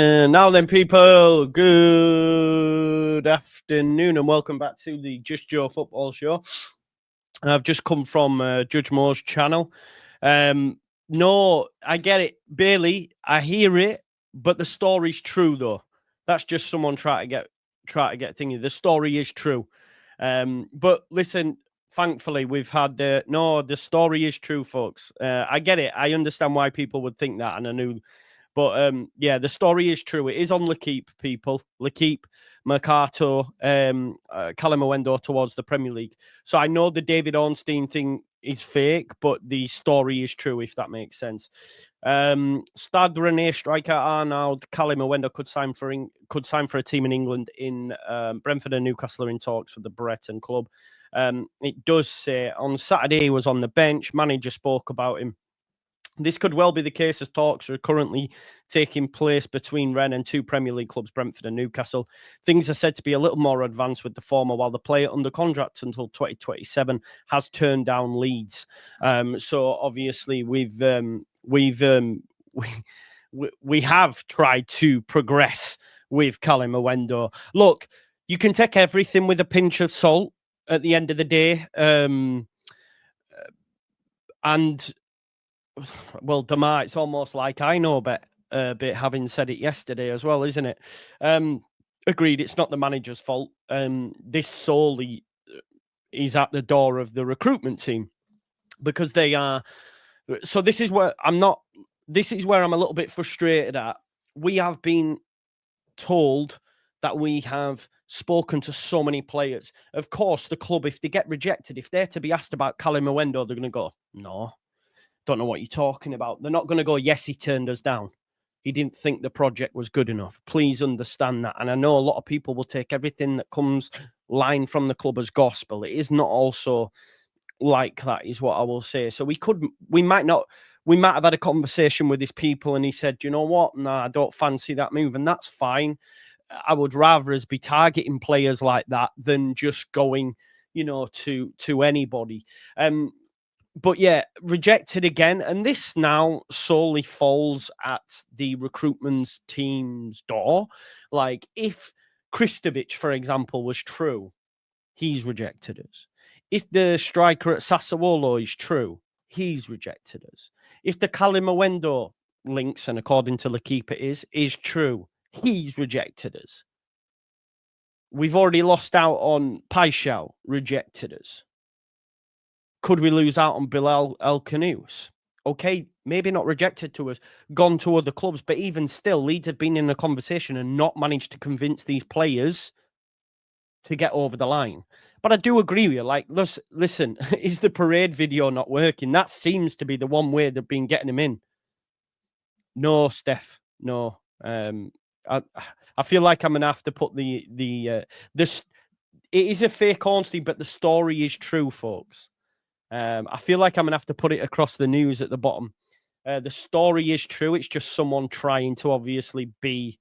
Now then, people, good afternoon and welcome back to the Just Joe Football Show. I've just come from Judge Mo's channel. No, I get it, Bailey. I hear it, but the story's true though. That's just someone trying to get thingy. The story is true. But listen, thankfully we've had no. The story is true, folks. I get it. I understand why people would think that, and I knew. But yeah, the story is true. It is on L'Equipe, people. L'Equipe, Mercato, Kalimuendo towards the Premier League. So I know the David Ornstein thing is fake, but the story is true, if that makes sense. Stade Rennais striker Arnaud Kalimuendo could sign for a team in England. In Brentford and Newcastle are in talks for the Breton club. It does say on Saturday he was on the bench. Manager spoke about him. This could well be the case as talks are currently taking place between Rennes and two Premier League clubs, Brentford and Newcastle. Things are said to be a little more advanced with the former, while the player under contract until 2027 has turned down Leeds. So obviously we have tried to progress with Kalimuendo. Look, you can take everything with a pinch of salt at the end of the day, and. Well, Damar, it's almost like I know a bit, having said it yesterday as well, isn't it? Agreed, it's not the manager's fault. This solely is at the door of the recruitment team because they are. So this is where I'm a little bit frustrated at. We have been told that we have spoken to so many players. Of course, the club, if they get rejected, if they're to be asked about Kalimuendo, they're going to go, no. Don't know what you're talking about. They're not going to go, yes, he turned us down. He didn't think the project was good enough. Please understand that. And I know a lot of people will take everything that comes line from the club as gospel. It is not also like that, is what I will say. So we might have had a conversation with his people and he said, you know what? No, I don't fancy that move. And that's fine. I would rather us be targeting players like that than just going, to anybody. But yeah, rejected again. And this now solely falls at the recruitment team's door. Like if Kristovic, for example, was true, he's rejected us. If the striker at Sassuolo is true, he's rejected us. If the Kalimuendo links, and according to L'Equipe it is true, he's rejected us. We've already lost out on Paixão, rejected us. Could we lose out on Bilal El-Khanous? Okay, maybe not rejected to us, gone to other clubs, but even still, Leeds have been in a conversation and not managed to convince these players to get over the line. But I do agree with you. Like, listen, is the parade video not working? That seems to be the one way they've been getting him in. No, Steph, no. I feel like I'm gonna have to put this. It is a fake Ornstein, but the story is true, folks. I feel like I'm going to have to put it across the news at the bottom. The story is true. It's just someone trying to obviously be...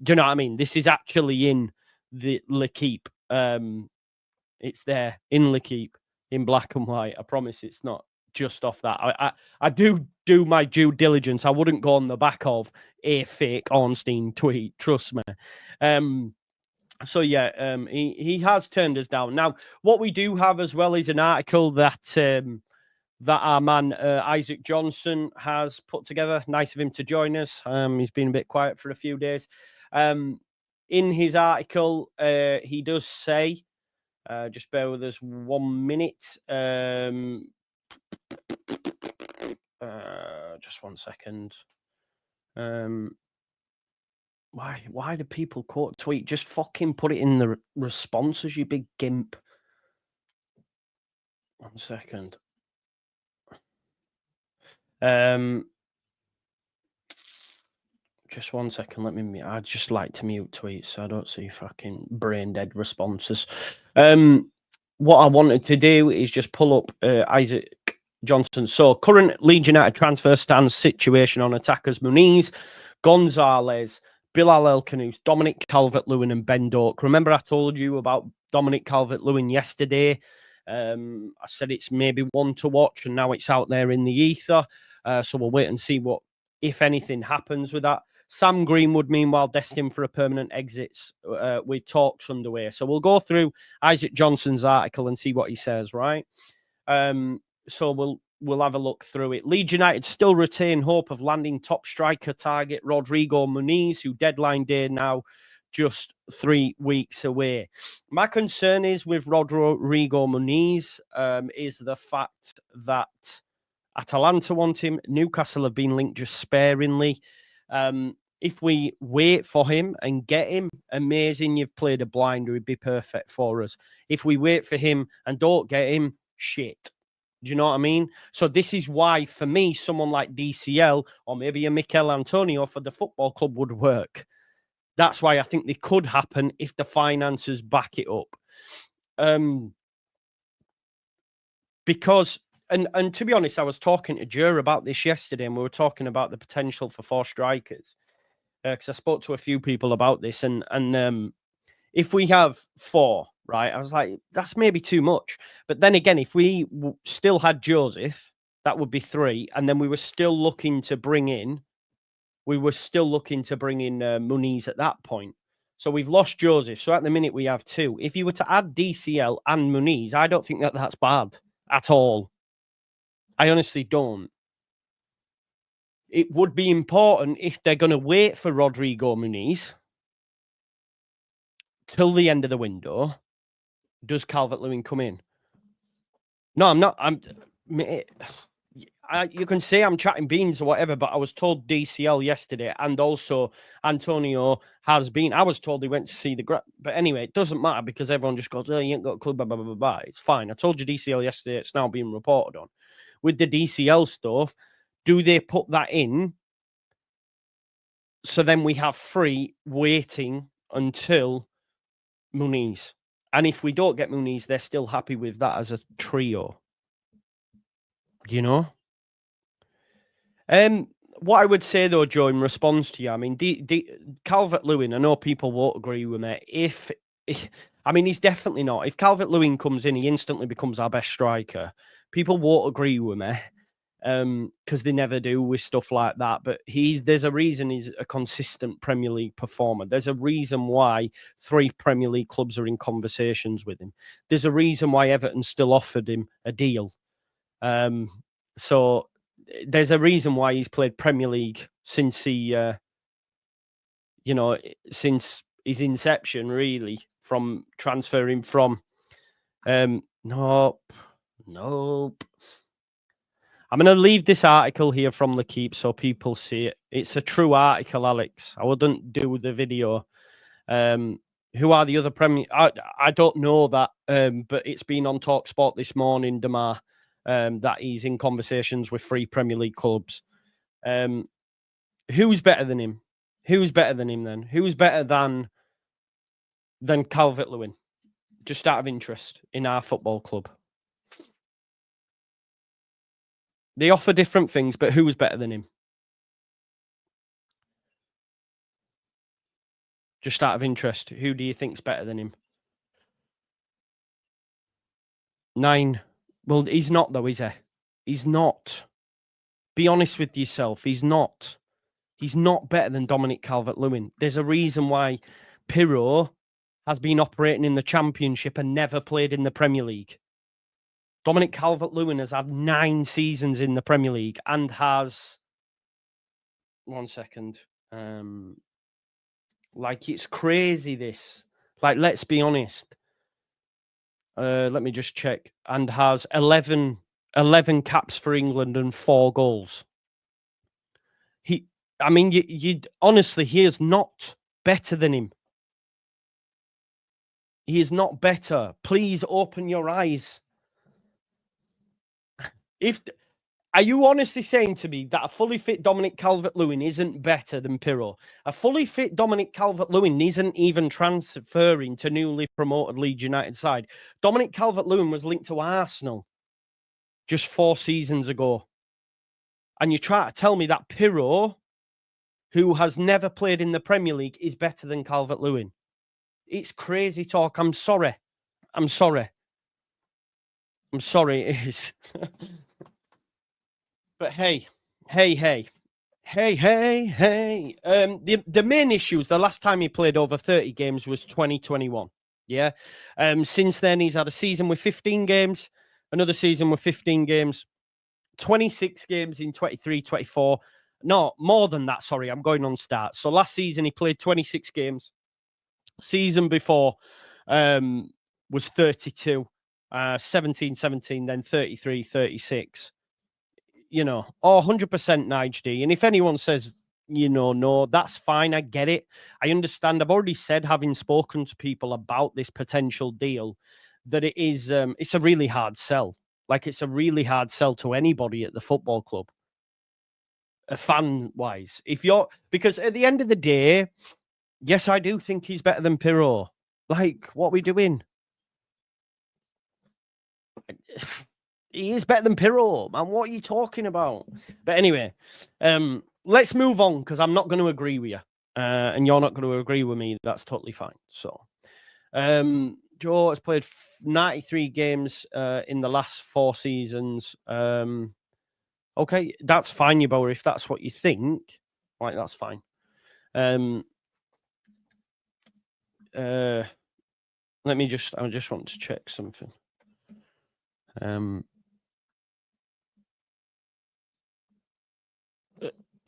Do you know what I mean? This is actually in the L'Equipe. It's there in L'Equipe in black and white. I promise it's not just off that. I do my due diligence. I wouldn't go on the back of a fake Ornstein tweet. Trust me. So yeah, he has turned us down. Now, what we do have as well is an article that our man Isaac Johnson has put together. Nice of him to join us. He's been a bit quiet for a few days. In his article, he does say, just bear with us 1 minute. Just 1 second. Why do people quote tweet? Just fucking put it in the responses, you big gimp. 1 second. Just 1 second. Let me. I'd just like to mute tweets so I don't see fucking brain dead responses. What I wanted to do is just pull up Isaac Johnson. So current Leeds United transfer stands situation on attackers: Muniz, Gonzalez, Bilal El-Khanous, Dominic Calvert-Lewin and Ben Doak. Remember I told you about Dominic Calvert-Lewin yesterday? I said it's maybe one to watch, and now it's out there in the ether. So we'll wait and see what, if anything, happens with that. Sam Greenwood, meanwhile, destined for a permanent exit with talks underway. So we'll go through Isaac Johnson's article and see what he says, right? So we'll have a look through it. Leeds United still retain hope of landing top striker target Rodrigo Muniz, who deadline day now just 3 weeks away. My concern is with Rodrigo Muniz is the fact that Atalanta want him. Newcastle have been linked just sparingly. If we wait for him and get him, amazing, you've played a blinder, he'd be perfect for us. If we wait for him and don't get him, shit. Do you know what I mean? So this is why, for me, someone like DCL or maybe a Mikel Antonio for the football club would work. That's why I think they could happen if the finances back it up. Because, and to be honest, I was talking to Jer about this yesterday, and we were talking about the potential for 4 strikers. Because I spoke to a few people about this, and if we have 4, right, I was like, that's maybe too much. But then again, if we still had Joseph, that would be 3, and then we were still looking to bring in Muniz at that point. So we've lost Joseph. So at the minute we have 2. If you were to add DCL and Muniz, I don't think that that's bad at all. I honestly don't. It would be important if they're going to wait for Rodrigo Muniz till the end of the window. Does Calvert-Lewin come in? No, I'm not. You can say I'm chatting beans or whatever, but I was told DCL yesterday, and also Antonio has been. I was told he went to see the. But anyway, it doesn't matter because everyone just goes, "Oh, you ain't got a club." Blah, blah, blah, blah. It's fine. I told you DCL yesterday. It's now being reported on. With the DCL stuff, do they put that in? So then we have 3 waiting until Muniz. And if we don't get Muniz, they're still happy with that as a trio. You know? What I would say, though, Joe, in response to you, I mean, Calvert-Lewin, I know people won't agree with me. I mean, he's definitely not. If Calvert-Lewin comes in, he instantly becomes our best striker. People won't agree with me. Because they never do with stuff like that. But there's a reason he's a consistent Premier League performer. There's a reason why 3 Premier League clubs are in conversations with him. There's a reason why Everton still offered him a deal. So there's a reason why he's played Premier League since since his inception, really, from transferring from. Nope. I'm going to leave this article here from the Keep so people see it. It's a true article, Alex. I wouldn't do the video. Who are the other Premier? I don't know that, but it's been on TalkSport this morning, Damar, that he's in conversations with 3 Premier League clubs. Who's better than him? Who's better than him then? Who's better than Calvert-Lewin? Just out of interest in our football club. They offer different things, but who's better than him? Just out of interest, who do you think's better than him? 9. Well, he's not, though, is he? He's not. Be honest with yourself. He's not. He's not better than Dominic Calvert-Lewin. There's a reason why Pirro has been operating in the Championship and never played in the Premier League. Dominic Calvert-Lewin has had 9 seasons in the Premier League and has... 1 second. Like, it's crazy, this. Like, let's be honest. Let me just check. And has 11 caps for England and 4 goals. Honestly, he is not better than him. He is not better. Please open your eyes. Are you honestly saying to me that a fully fit Dominic Calvert-Lewin isn't better than Pirro? A fully fit Dominic Calvert-Lewin isn't even transferring to newly promoted Leeds United side. Dominic Calvert-Lewin was linked to Arsenal just 4 seasons ago. And you try to tell me that Pirro, who has never played in the Premier League, is better than Calvert-Lewin. It's crazy talk. I'm sorry. It is. But hey. Hey. The main issues, the last time he played over 30 games was 2021. Yeah. Since then, he's had a season with 15 games, another season with 15 games, 26 games in 23, 24. No, more than that. Sorry, I'm going on starts. So last season, he played 26 games. Season before was 32, 17, then 33, 36. You know, 100% Nige D. And if anyone says, no, that's fine. I get it. I understand. I've already said, having spoken to people about this potential deal, that it is, it's a really hard sell. Like, it's a really hard sell to anybody at the football club, fan wise. Because at the end of the day, yes, I do think he's better than Pirro. Like, what are we doing? He is better than Pirro, man. What are you talking about? But anyway, let's move on, because I'm not going to agree with you. And you're not going to agree with me. That's totally fine. So, Joe has played 93 games in the last 4 seasons. Okay, that's fine, you Bower, if that's what you think. Like, that's fine. I just want to check something.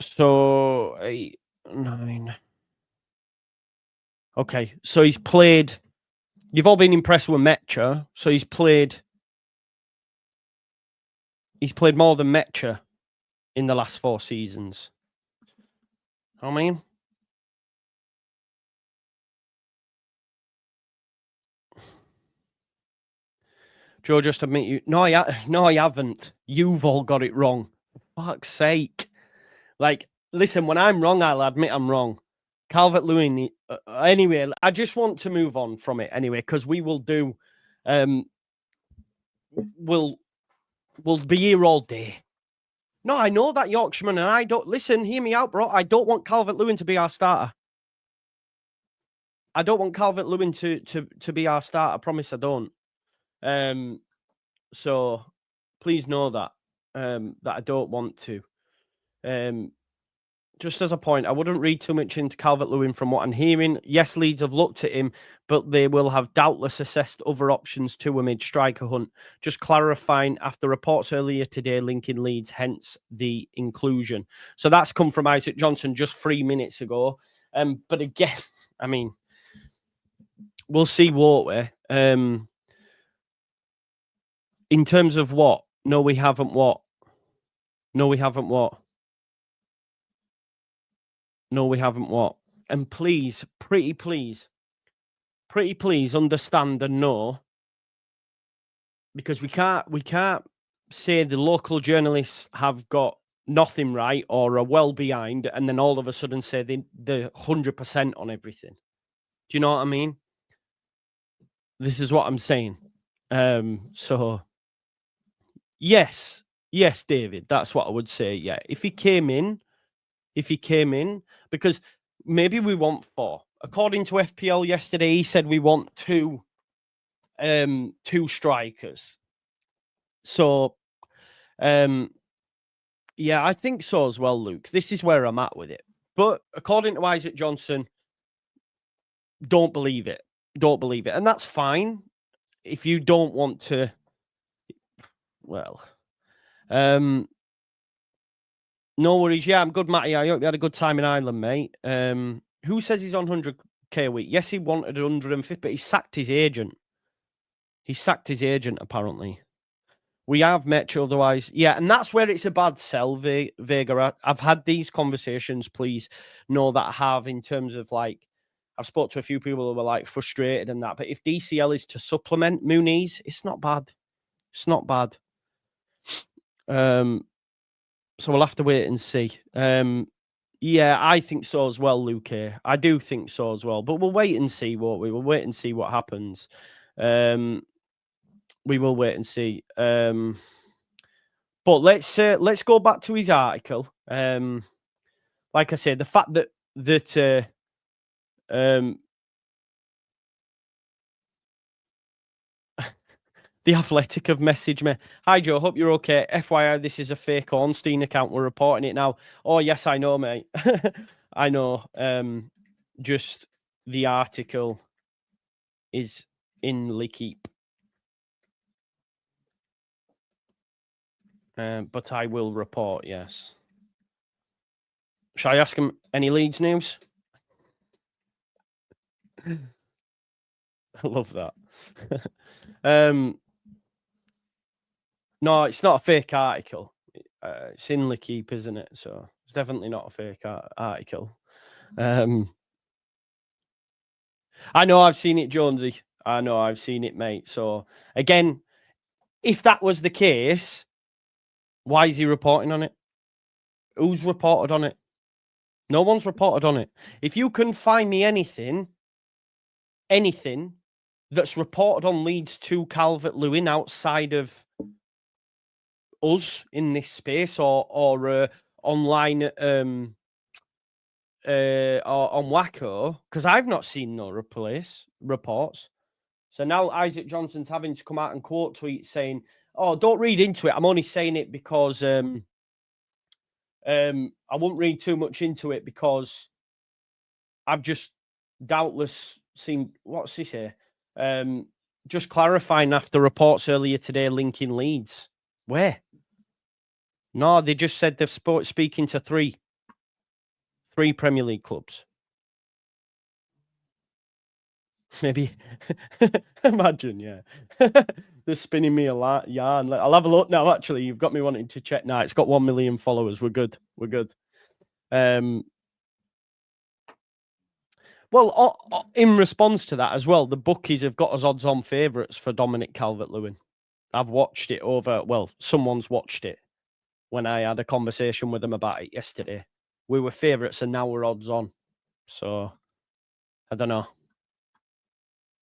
So 8, 9. Okay, so he's played. You've all been impressed with Mecha, so he's played more than Mecha in the last 4 seasons. I mean, Joe, just admit you. No, I haven't. You've all got it wrong. For fuck's sake! Like, listen, when I'm wrong, I'll admit I'm wrong. Calvert-Lewin. Anyway, I just want to move on from it anyway, because we will do. We'll be here all day. No, I know that, Yorkshireman, and I don't listen. Hear me out, bro. I don't want Calvert-Lewin to be our starter. I don't want Calvert-Lewin to be our starter. I promise I don't. So please know that that I don't want to. Just as a point, I wouldn't read too much into Calvert-Lewin from what I'm hearing. Yes, Leeds have looked at him, but they will have doubtless assessed other options too amid striker hunt. Just clarifying after reports earlier today linking Leeds, hence the inclusion. So that's come from Isaac Johnson just 3 minutes ago. But again, I mean, we'll see, won't we? In terms of what? No, we haven't what? No, we haven't what? No, we haven't what? And please, pretty please understand and know, because we can't say the local journalists have got nothing right or are well behind, and then all of a sudden say they're 100% on everything. Do you know what I mean? This is what I'm saying. So yes, David, that's what I would say. Yeah, if he came in, because maybe we want 4. According to FPL yesterday, he said we want 2 strikers. So yeah, I think so as well, Luke. This is where I'm at with it. But according to Isaac Johnson, don't believe it. And that's fine if you don't want to. Well, no worries. Yeah, I'm good, Matty. I hope you had a good time in Ireland, mate. Who says he's on 100k a week? Yes, he wanted 150, but he sacked his agent. Apparently. We have Metro, otherwise. Yeah, and that's where it's a bad sell, Vega. I've had these conversations, please know that I have, in terms of, like, I've spoke to a few people who were, like, frustrated and that. But if DCL is to supplement Muniz, it's not bad. So we'll have to wait and see. Yeah, I think so as well, Luke. I do think so as well. But we'll wait and see, won't we? We'll wait and see what happens. We will wait and see. But let's go back to his article. Like I said, the fact that The Athletic have messaged me. Hi, Joe. Hope you're okay. FYI, this is a fake Ornstein account. We're reporting it now. Oh, yes, I know, mate. I know. Just the article is in L'Equipe. But I will report, yes. Shall I ask him any Leeds news? I love that. No, it's not a fake article. It's in L'Equipe, isn't it? So it's definitely not a fake article. I know I've seen it, Jonesy. I know I've seen it, mate. So again, if that was the case, why is he reporting on it? Who's reported on it? No one's reported on it. If you can find me anything that's reported on Leeds to Calvert-Lewin outside of us in this space or online or on Wacko, because I've not seen no reports. So now Isaac Johnson's having to come out and quote tweet saying, "Oh, don't read into it. I'm only saying it because I won't read too much into it because I've just doubtless seen." What's he say? Just clarifying after reports earlier today linking Leeds. Where? No, they just said they've speaking to three Premier League clubs. Maybe. Imagine, yeah. They're spinning me a yarn. I'll have a look now, actually. You've got me wanting to check now. It's got 1 million followers. We're good. We're good. Well, in response to that as well, the bookies have got us odds-on favourites for Dominic Calvert-Lewin. I've watched it someone's watched it when I had a conversation with them about it yesterday. We were favourites and now we're odds-on. So, I don't know.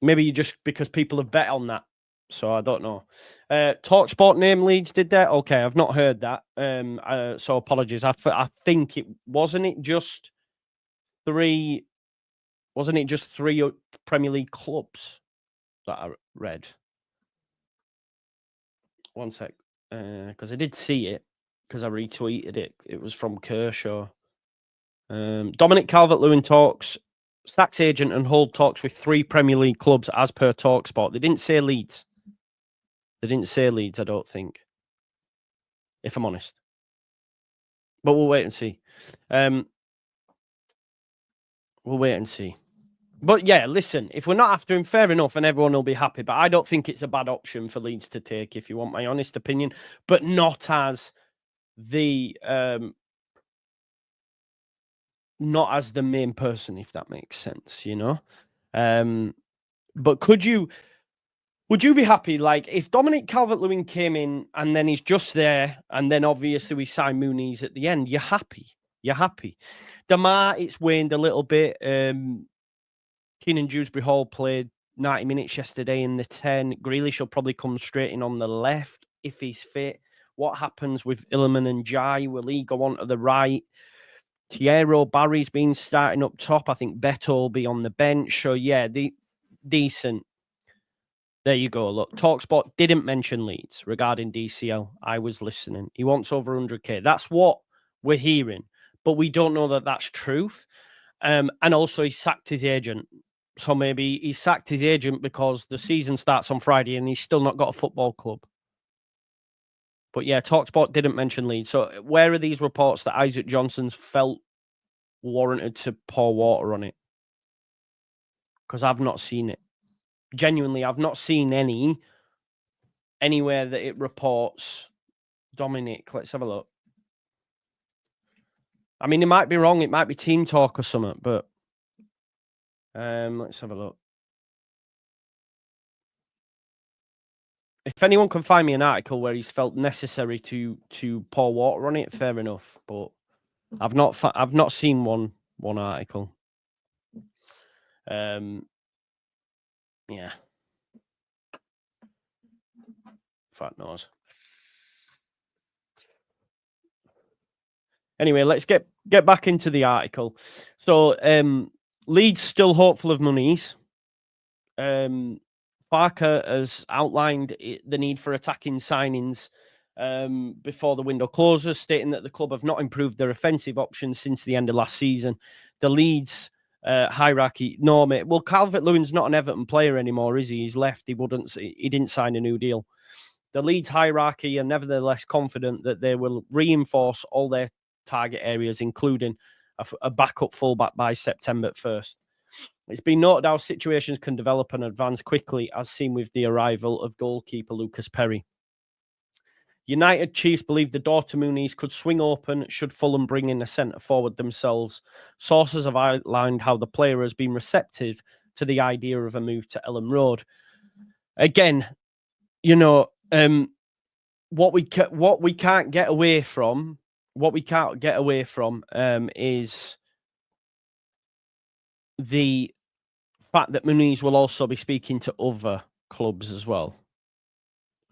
Maybe just because people have bet on that. So, I don't know. TalkSport name Leeds, did that? Okay, I've not heard that. So, apologies. I think it... Wasn't it just three Premier League clubs that I read? One sec. Because I did see it, because I retweeted it. It was from Kershaw. Dominic Calvert-Lewin sacks agent and hold talks with 3 Premier League clubs as per TalkSport. They didn't say Leeds. I don't think. If I'm honest. But we'll wait and see. But yeah, listen, if we're not after him, fair enough, and everyone will be happy. But I don't think it's a bad option for Leeds to take, if you want my honest opinion. But not as the main person, if that makes sense, you know. But would you be happy, like, if Dominic Calvert-Lewin came in and then he's just there, and then obviously we sign Muniz at the end? You're happy. Damar, it's waned a little bit. Keenan Dewsbury Hall played 90 minutes yesterday in the 10. Grealish will probably come straight in on the left if he's fit. What happens with Illiman and Jai? Will he go on to the right? Thierry Barry's been starting up top. I think Beto will be on the bench. So, yeah, decent. There you go. Look, TalkSport didn't mention Leeds regarding DCL. I was listening. He wants over 100k. That's what we're hearing. But we don't know that that's truth. And also, he sacked his agent. So maybe he sacked his agent because the season starts on Friday and he's still not got a football club. But yeah, TalkSport didn't mention Leeds. So where are these reports that Isaac Johnson's felt warranted to pour water on it? Because I've not seen it. Genuinely, I've not seen anywhere that it reports Dominic. Let's have a look. I mean, it might be wrong. It might be Team Talk or something, but let's have a look. If anyone can find me an article where he's felt necessary to pour water on it, fair enough. But I've not seen one article. Yeah. Fat nose. Anyway, let's get back into the article. So, Leeds still hopeful of Muniz. Farke has outlined the need for attacking signings before the window closes, stating that the club have not improved their offensive options since the end of last season. The Leeds hierarchy, no, mate. Well, Calvert-Lewin's not an Everton player anymore, is he? He's left. He didn't sign a new deal. The Leeds hierarchy are nevertheless confident that they will reinforce all their target areas, including a backup fullback by September 1st. It's been noted how situations can develop and advance quickly, as seen with the arrival of goalkeeper Lucas Perry. United Chiefs believe the door to Muniz could swing open should Fulham bring in a centre forward themselves. Sources have outlined how the player has been receptive to the idea of a move to Elland Road. Again, you know, what we can't get away from is the fact that Muniz will also be speaking to other clubs as well.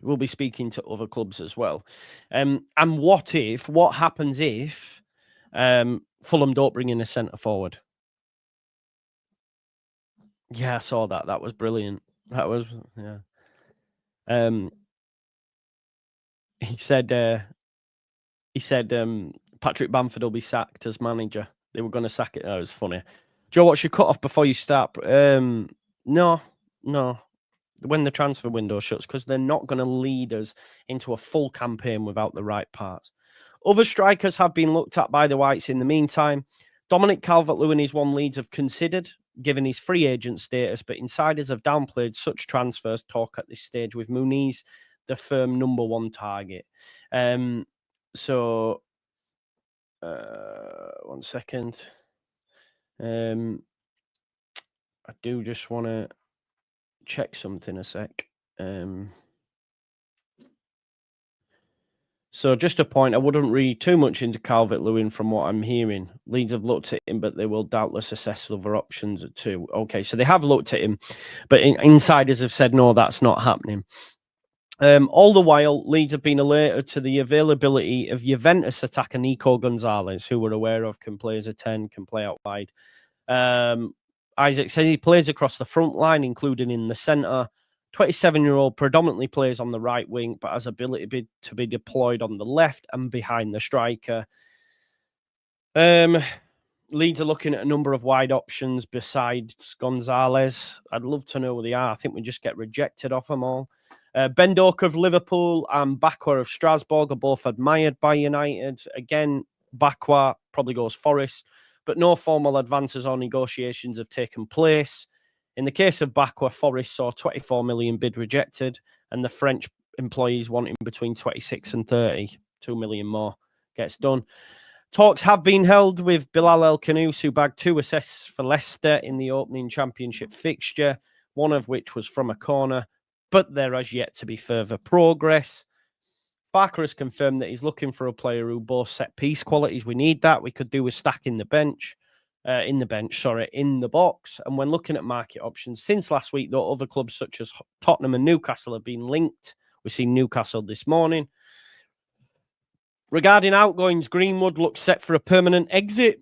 We'll be speaking to other clubs as well. And what happens if Fulham don't bring in a centre forward? Yeah, I saw that. That was brilliant. That was, yeah. He said Patrick Bamford will be sacked as manager. They were going to sack it. That was funny. Joe, what's your cut off before you start? No. When the transfer window shuts, because they're not going to lead us into a full campaign without the right parts. Other strikers have been looked at by the Whites in the meantime. Dominic Calvert-Lewin is one Leeds have considered, given his free agent status, but insiders have downplayed such transfers talk at this stage, with Muniz the firm number one target. One second. I do just want to check something a sec. So just a point, I wouldn't read too much into Calvert-Lewin from what I'm hearing. Leeds have looked at him, but they will doubtless assess other options too. Okay, so they have looked at him, but insiders have said, no, that's not happening. All the while, Leeds have been alerted to the availability of Juventus attacker Nico Gonzalez, who we're aware of can play as a 10, can play out wide. Isaac said he plays across the front line, including in the centre. 27-year-old predominantly plays on the right wing, but has ability to be deployed on the left and behind the striker. Leeds are looking at a number of wide options besides Gonzalez. I'd love to know who they are. I think we just get rejected off them all. Ben Doak of Liverpool and Bakwa of Strasbourg are both admired by United. Again, Bakwa probably goes Forest, but no formal advances or negotiations have taken place. In the case of Bakwa, Forest saw 24 million bid rejected, and the French employees wanting between 26 and 30. 2 million more gets done. Talks have been held with Bilal El Khanous, who bagged 2 assists for Leicester in the opening championship fixture, one of which was from a corner, but there has yet to be further progress. Farke has confirmed that he's looking for a player who boasts set-piece qualities. We need that. We could do with stacking the bench. In the box. And when looking at market options, since last week, though, other clubs such as Tottenham and Newcastle have been linked. We've seen Newcastle this morning. Regarding outgoings, Greenwood looks set for a permanent exit.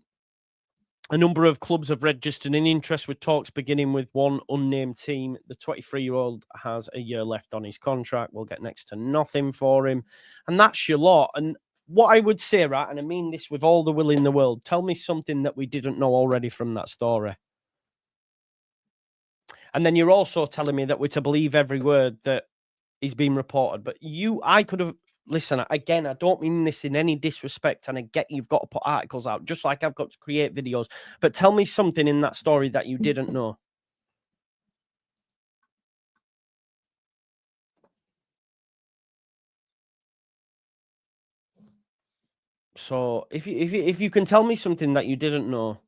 A number of clubs have registered an interest, with talks beginning with one unnamed team. The 23-year-old has a year left on his contract. We'll get next to nothing for him. And that's your lot. And what I would say, right, and I mean this with all the will in the world, tell me something that we didn't know already from that story. And then you're also telling me that we're to believe every word that is being reported. But I could have, listen, again, I don't mean this in any disrespect, and I get you've got to put articles out, just like I've got to create videos. But tell me something in that story that you didn't know. So if you can tell me something that you didn't know,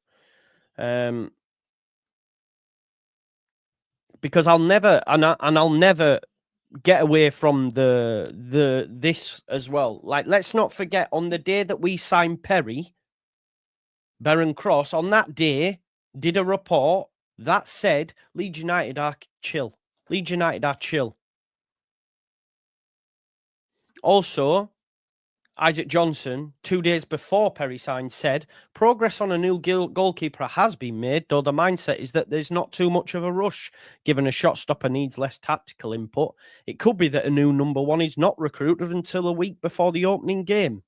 because I'll never get away from this as well. Like, let's not forget, on the day that we signed Perry, Baron Cross, on that day, did a report that said Leeds United are chill. Leeds United are chill. Also, Isaac Johnson, 2 days before Perry signed, said progress on a new goalkeeper has been made, though the mindset is that there's not too much of a rush. Given a shot stopper needs less tactical input, it could be that a new number one is not recruited until a week before the opening game.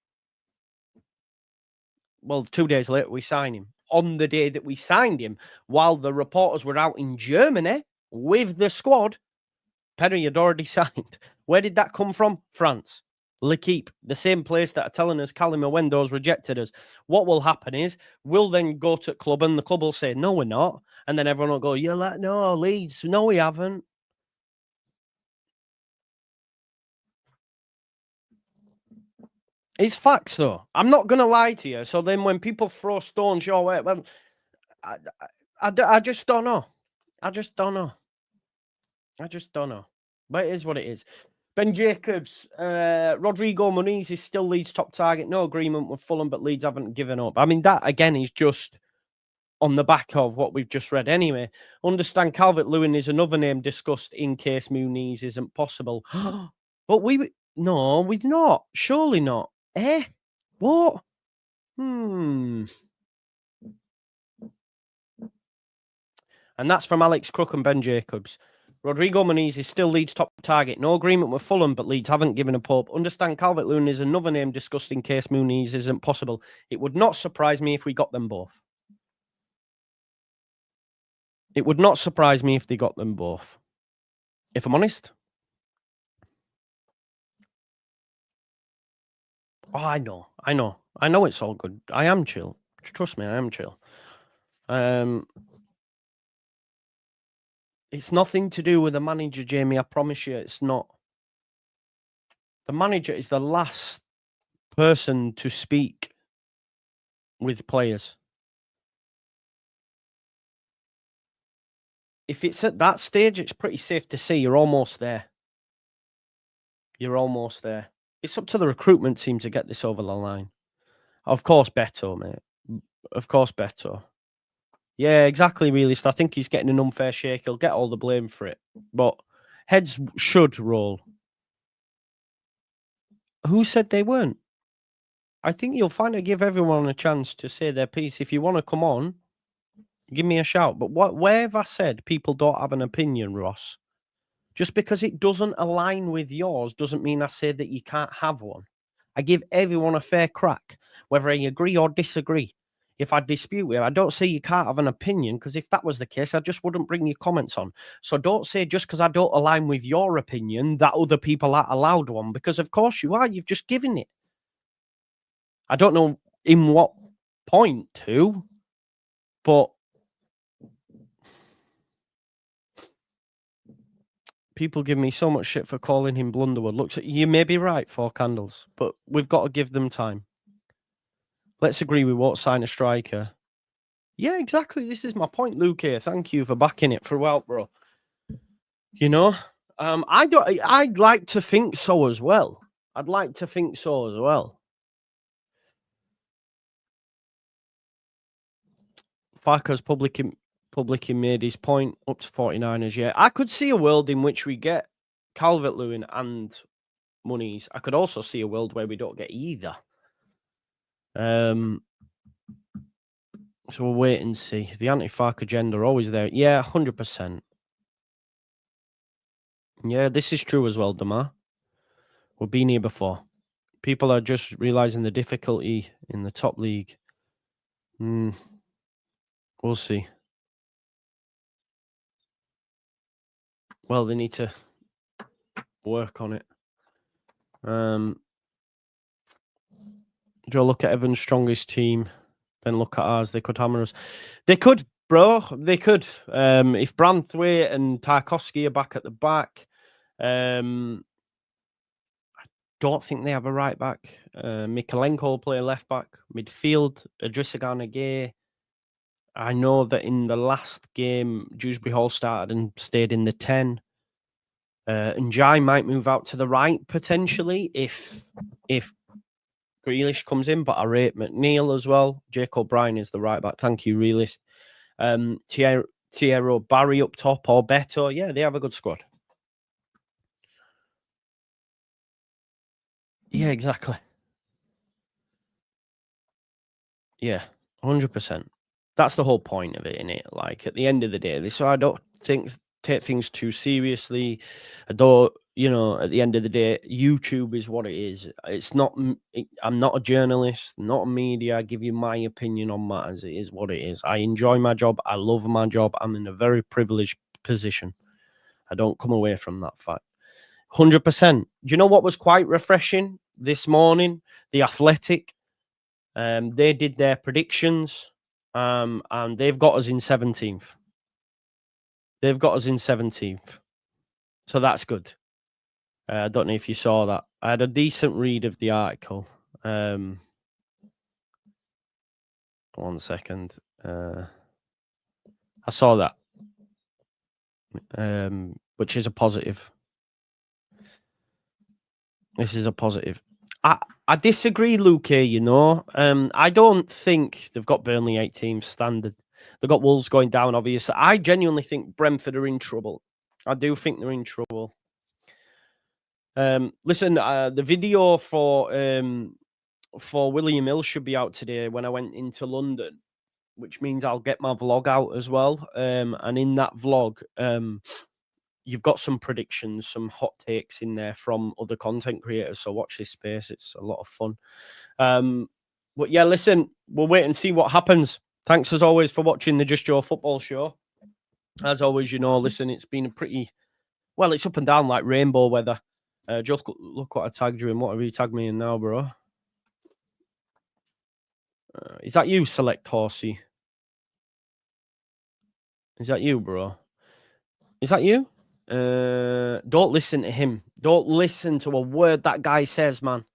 Well, 2 days later, we sign him. On the day that we signed him, while the reporters were out in Germany with the squad, Perry had already signed. Where did that come from? France. L'Equipe, the same place that are telling us Kalimuendo's rejected us. What will happen is we'll then go to club and the club will say, no, we're not. And then everyone will go, you're like, no, Leeds, no, we haven't. It's facts, though. I'm not going to lie to you. So then when people throw stones your way, well, I just don't know. I just don't know. But it is what it is. Ben Jacobs, Rodrigo Muniz is still Leeds' top target. No agreement with Fulham, but Leeds haven't given up. I mean, that, again, is just on the back of what we've just read anyway. Understand Calvert-Lewin is another name discussed in case Muniz isn't possible. But we're not. Surely not. What? And that's from Alex Crook and Ben Jacobs. Rodrigo Muniz is still Leeds' top target. No agreement with Fulham, but Leeds haven't given up hope. Understand Calvert-Lewin is another name discussed in case Muniz isn't possible. It would not surprise me if we got them both. It would not surprise me if they got them both. If I'm honest. Oh, I know it's all good. I am chill. Trust me, I am chill. It's nothing to do with the manager, Jamie. I promise you, it's not. The manager is the last person to speak with players. If it's at that stage, it's pretty safe to say you're almost there. You're almost there. It's up to the recruitment team to get this over the line. Of course, Beto, mate. Of course, Beto. Yeah, exactly, realist. I think he's getting an unfair shake. He'll get all the blame for it. But heads should roll. Who said they weren't? I think you'll find I give everyone a chance to say their piece. If you want to come on, give me a shout. But where have I said people don't have an opinion, Ross? Just because it doesn't align with yours doesn't mean I say that you can't have one. I give everyone a fair crack, whether I agree or disagree. If I dispute with you, I don't say you can't have an opinion, because if that was the case, I just wouldn't bring your comments on. So don't say just because I don't align with your opinion that other people aren't allowed one, because of course you are. You've just given it. I don't know in what point to, but people give me so much shit for calling him Blunderwood. Looks, you may be right, 4 candles, but we've got to give them time. Let's agree we won't sign a striker. Yeah, exactly. This is my point, Luke. Here, thank you for backing it throughout, bro. You know, I'd like to think so as well. Farke's publicly made his point up to 49ers. Yeah, I could see a world in which we get Calvert-Lewin and Muniz. I could also see a world where we don't get either. So we'll wait and see. The anti-Farke agenda always there. Yeah, 100%. Yeah, this is true as well, Damar. We've been here before. People are just realizing the difficulty in the top league. We'll see. Well, they need to work on it. Do I look at Everton's strongest team, then look at ours? They could hammer us. They could, bro. They could. If Branthwaite and Tarkowski are back at the back, I don't think they have a right back. Mikalenko will play left back. Midfield, Idrissa Gana Gueye. I know that in the last game, Dewsbury Hall started and stayed in the 10. And Jai might move out to the right potentially if Grealish comes in, but I rate McNeil as well. Jake O'Brien is the right back. Thank you, realist. Thierry Barry up top or Beto. Yeah, they have a good squad. Yeah, exactly. Yeah, 100%. That's the whole point of it, innit? Like, at the end of the day, so I don't take things too seriously. I don't, at the end of the day, YouTube is what it is. It's not, I'm not a journalist, not a media. I give you my opinion on matters. It is what it is. I enjoy my job. I love my job. I'm in a very privileged position. I don't come away from that fact. 100%. Do you know what was quite refreshing this morning? The Athletic. They did their predictions, and they've got us in 17th. They've got us in 17th. So that's good. I don't know if you saw that. I had a decent read of the article. 1 second. I saw that, which is a positive. This is a positive. I disagree, Luke, here, I don't think they've got Burnley 18th standard. They've got Wolves going down, obviously. I genuinely think Brentford are in trouble. I do think they're in trouble. Listen, the video for William Hill should be out today when I went into London, which means I'll get my vlog out as well. And in that vlog, you've got some predictions, some hot takes in there from other content creators. So watch this space. It's a lot of fun. But yeah, listen, we'll wait and see what happens. Thanks as always for watching the Just Joe Football Show. As always, listen, it's been a pretty, well, it's up and down like rainbow weather. Just look what I tagged you in. What have you tagged me in now, bro? Is that you, Select Horsey? Is that you, bro? Is that you? Don't listen to him. Don't listen to a word that guy says, man.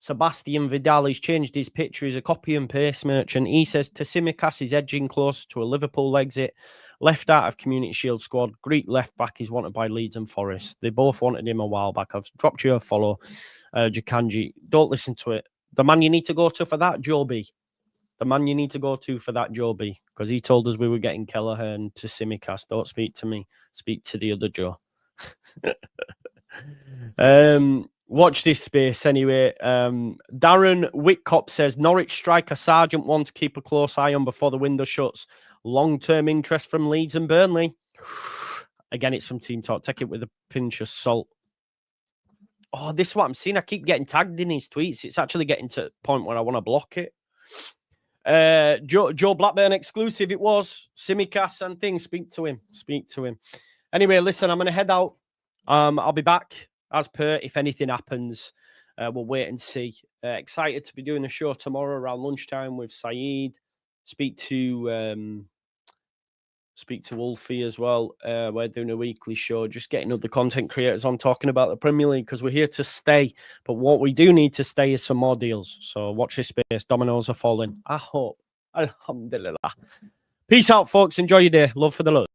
Sebastian Vidal, he's changed his picture. He's a copy and paste merchant. He says Tsimikas is edging close to a Liverpool exit. Left out of Community Shield squad. Greek left back is wanted by Leeds and Forest. They both wanted him a while back. I've dropped you a follow, Jakanji. Don't listen to it. The man you need to go to for that, Joe B. The man you need to go to for that, Joe B. Because he told us we were getting Kelleher and Tsimikas. Don't speak to me. Speak to the other Joe. Watch this space anyway. Darren Whitcop says Norwich striker Sargent wants to keep a close eye on before the window shuts. Long-term interest from Leeds and Burnley. Again, it's from Team Talk. Take it with a pinch of salt. Oh, this is what I'm seeing. I keep getting tagged in his tweets. It's actually getting to the point where I want to block it. Joe Blackburn exclusive. It was Tsimikas and things. Speak to him. Anyway, listen, I'm going to head out. I'll be back as per if anything happens. We'll wait and see. Excited to be doing a show tomorrow around lunchtime with Saeed. Speak to Wolfie as well. We're doing a weekly show, just getting other content creators on talking about the Premier League because we're here to stay. But what we do need to stay is some more deals. So watch this space. Dominoes are falling. I hope. Alhamdulillah. Peace out, folks. Enjoy your day. Love for the love.